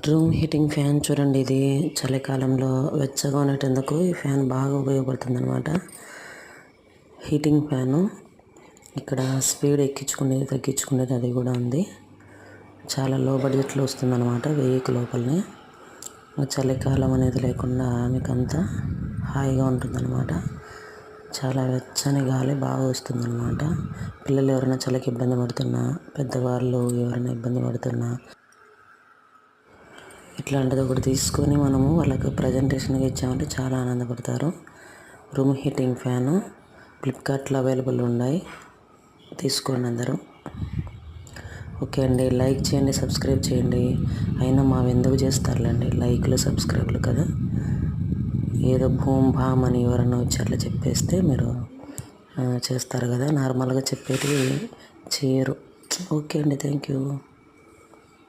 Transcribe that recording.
Room heating fan చూడండి. ఇది చలికాలంలో వెచ్చగా ఉండేటందుకు ఈ ఫ్యాన్ బాగా ఉపయోగపడుతుంది అనమాట. హీటింగ్ ఫ్యాను ఇక్కడ స్పీడ్ ఎక్కించుకునేది తగ్గించుకునేది అది కూడా ఉంది. చాలా లో బడ్జెట్లో వస్తుందన్నమాట. 1000 లోపలనే. చలికాలం అనేది లేకుండా మీకు అంతా హాయిగా ఉంటుందన్నమాట. చాలా వెచ్చని గాలి బాగా వస్తుందన్నమాట. పిల్లలు ఎవరైనా చలికి ఇబ్బంది పడుతున్నా, పెద్దవాళ్ళు ఎవరైనా ఇబ్బంది పడుతున్నా ఇట్లాంటిది ఒకటి తీసుకొని మనము వాళ్ళకి ప్రజెంటేషన్గా ఇచ్చామంటే చాలా ఆనందపడతారు. రూమ్ హీటింగ్ ఫ్యాను ఫ్లిప్కార్ట్లో అవైలబుల్ ఉన్నాయి. తీసుకోండి అందరూ. ఓకే అండి, లైక్ చేయండి, సబ్స్క్రైబ్ చేయండి. అయినా మావి ఎందుకు చేస్తారులేండి లైక్లు సబ్స్క్రైబ్లు కదా. ఏదో భూమ్ భామ్ అని ఎవరన్నా వచ్చి అట్లా చెప్పేస్తే మీరు చేస్తారు కదా. నార్మల్గా చెప్పేది చేయరు. ఓకే అండి, థ్యాంక్ యూ.